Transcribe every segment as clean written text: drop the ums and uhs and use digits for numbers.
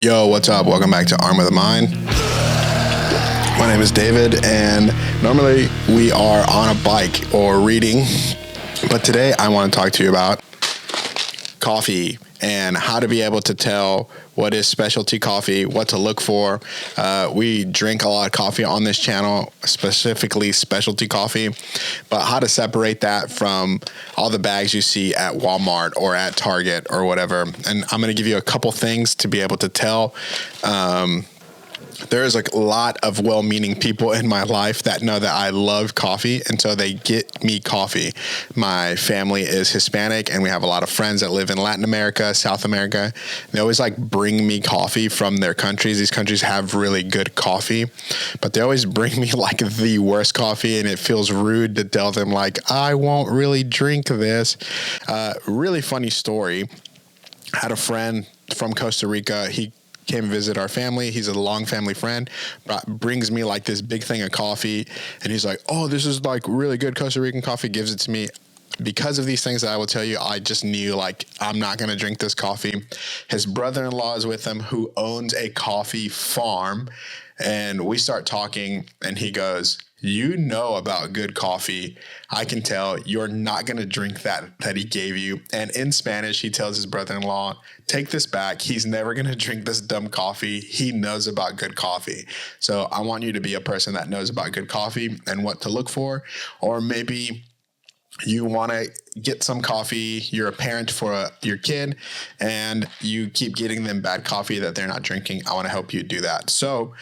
Yo, what's up? Welcome back to Arm of the Mind. My name is David, and normally we are on a bike or reading, but today I want to talk to you about coffee and how to be able to tell what is specialty coffee, what to look for. We drink a lot of coffee on this channel, specifically specialty coffee, but how to separate that from all the bags you see at Walmart or at Target or whatever. And I'm going to give you a couple things to be able to tell. There's a lot of well-meaning people in my life that know that I love coffee, and so they get me coffee. My family is Hispanic, and we have a lot of friends that live in Latin America, South America. They always bring me coffee from their countries. These countries have really good coffee, but they always bring me the worst coffee, and it feels rude to tell them I won't really drink this. Really funny story. I had a friend from Costa Rica. He came visit our family. He's a long family friend, brings me this big thing of coffee, and he's like, oh, this is really good Costa Rican coffee, gives it to me. Because of these things that I will tell you, I just knew I'm not going to drink this coffee. His brother-in-law is with him, who owns a coffee farm, and we start talking, and he goes, you know about good coffee. I can tell you're not going to drink that he gave you. And in Spanish, he tells his brother-in-law, take this back. He's never going to drink this dumb coffee. He knows about good coffee. So I want you to be a person that knows about good coffee and what to look for. Or maybe you want to get some coffee, you're a parent for your kid, and you keep getting them bad coffee that they're not drinking. I want to help you do that. So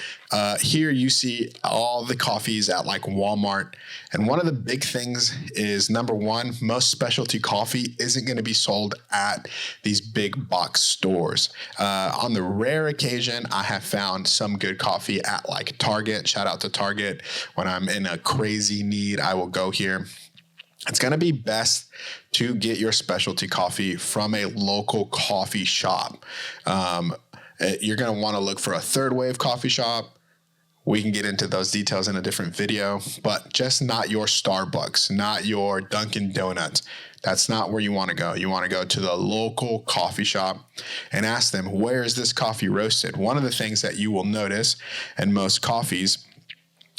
here you see all the coffees at Walmart. And one of the big things is, number one, most specialty coffee isn't going to be sold at these big box stores. On the rare occasion, I have found some good coffee at Target. Shout out to Target. When I'm in a crazy need, I will go here. It's going to be best to get your specialty coffee from a local coffee shop. You're going to want to look for a third wave coffee shop. We can get into those details in a different video, but just not your Starbucks, not your Dunkin' Donuts. That's not where you want to go. You want to go to the local coffee shop and ask them, where is this coffee roasted? One of the things that you will notice in most coffees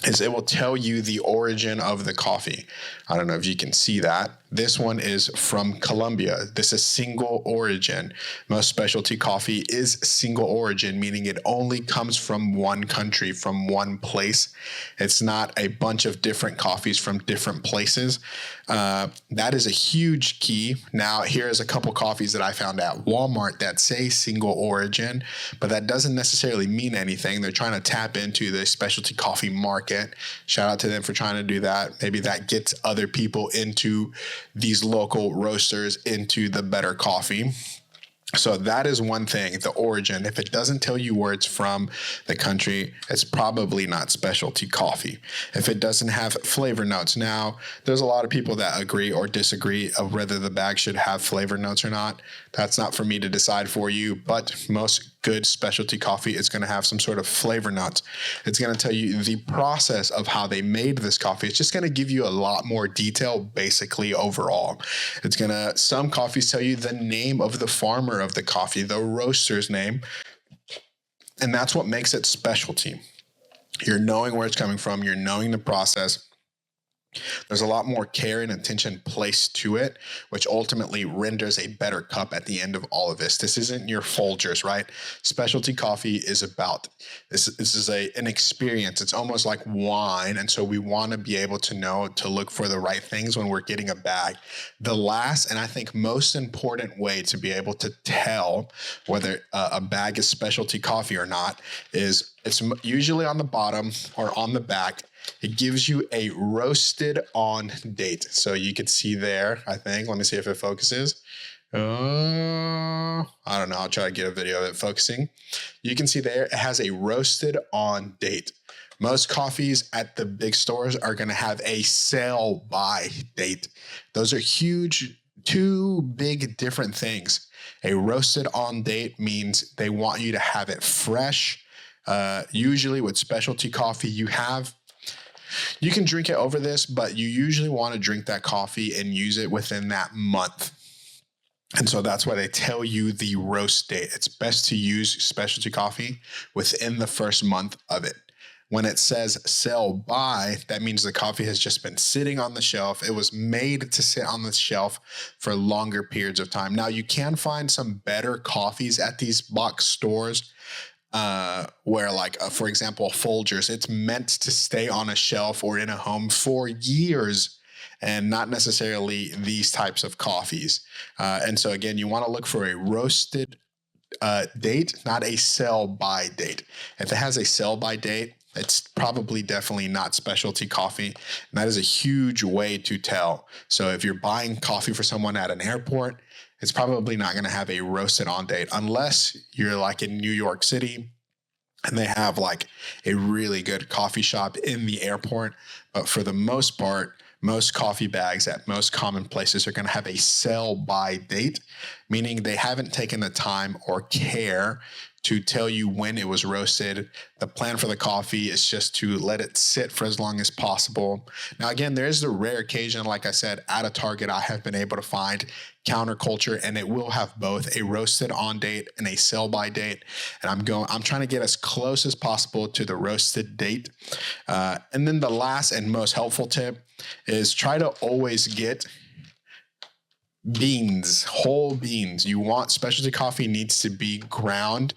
is it will tell you the origin of the coffee. I don't know if you can see that. This one is from Colombia. This is single origin. Most specialty coffee is single origin, meaning it only comes from one country, from one place. It's not a bunch of different coffees from different places. That is a huge key. Now, here's a couple coffees that I found at Walmart that say single origin, but that doesn't necessarily mean anything. They're trying to tap into the specialty coffee market. Shout out to them for trying to do that. Maybe that gets other people into these local roasters, into the better coffee. So that is one thing, the origin. If it doesn't tell you where it's from, the country, it's probably not specialty coffee. If it doesn't have flavor notes. Now, there's a lot of people that agree or disagree of whether the bag should have flavor notes or not. That's not for me to decide for you, but most good specialty coffee is going to have some sort of flavor notes. It's going to tell you the process of how they made this coffee. It's just going to give you a lot more detail, basically, overall. Some coffees tell you the name of the farmer of the coffee, the roaster's name, and that's what makes it specialty. You're knowing where it's coming from. You're knowing the process. There's a lot more care and attention placed to it, which ultimately renders a better cup at the end of all of this. This isn't your Folgers, right? Specialty coffee is about this is an experience. It's almost like wine, and so we want to be able to know to look for the right things when we're getting a bag. The last and I think most important way to be able to tell whether a bag is specialty coffee or not is it's usually on the bottom or on the back. It gives you a roasted on date. So you could see there, I think. Let me see if it focuses. I don't know. I'll try to get a video of it focusing. You can see there, it has a roasted on date. Most coffees at the big stores are going to have a sell by date. Those are huge, two big different things. A roasted on date means they want you to have it fresh. Usually with specialty coffee, you can drink it over this, but you usually want to drink that coffee and use it within that month. And so that's why they tell you the roast date. It's best to use specialty coffee within the first month of it. When it says sell by, that means the coffee has just been sitting on the shelf. It was made to sit on the shelf for longer periods of time. Now, you can find some better coffees at these box stores where, like, for example, Folgers, it's meant to stay on a shelf or in a home for years, and not necessarily these types of coffees. And so, again, you want to look for a roasted date, not a sell by date. If it has a sell by date, it's probably definitely not specialty coffee. And that is a huge way to tell. So if you're buying coffee for someone at an airport, it's probably not going to have a roasted on date unless you're like in New York City and they have like a really good coffee shop in the airport. But for the most part, most coffee bags at most common places are going to have a sell by date, meaning they haven't taken the time or care to tell you when it was roasted. The plan for the coffee is just to let it sit for as long as possible. Now, again, there is the rare occasion, like I said, at a Target, I have been able to find counterculture, and it will have both a roasted on date and a sell by date. And I'm trying to get as close as possible to the roasted date. And then the last and most helpful tip is try to always get beans, whole beans. You want specialty coffee needs to be ground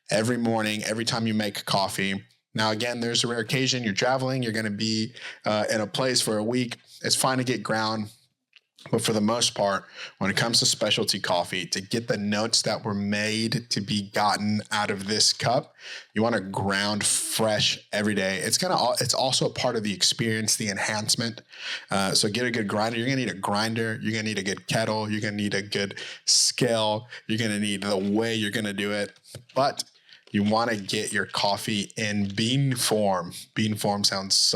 every morning, every time you make coffee. Now, again, there's a rare occasion you're traveling, you're going to be in a place for a week. It's fine to get ground. But for the most part, when it comes to specialty coffee, to get the notes that were made to be gotten out of this cup, you want to ground fresh every day. It's also a part of the experience, the enhancement. So get a good grinder. You're going to need a grinder. You're going to need a good kettle. You're going to need a good scale. You're going to need the way you're going to do it. But you want to get your coffee in bean form. Bean form sounds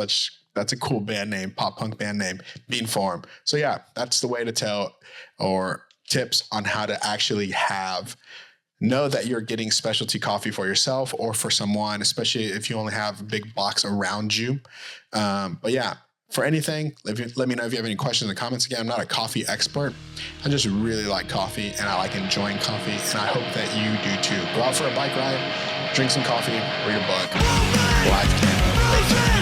that's a cool band name, pop punk band name, bean form. So yeah, that's the way to tell, or tips on how to actually know that you're getting specialty coffee for yourself or for someone, especially if you only have a big box around you. But yeah, for anything, let me know if you have any questions in the comments. Again, I'm not a coffee expert. I just really like coffee and I like enjoying coffee, and I hope that you do too. Go out for a bike ride, drink some coffee, read a book. Life can be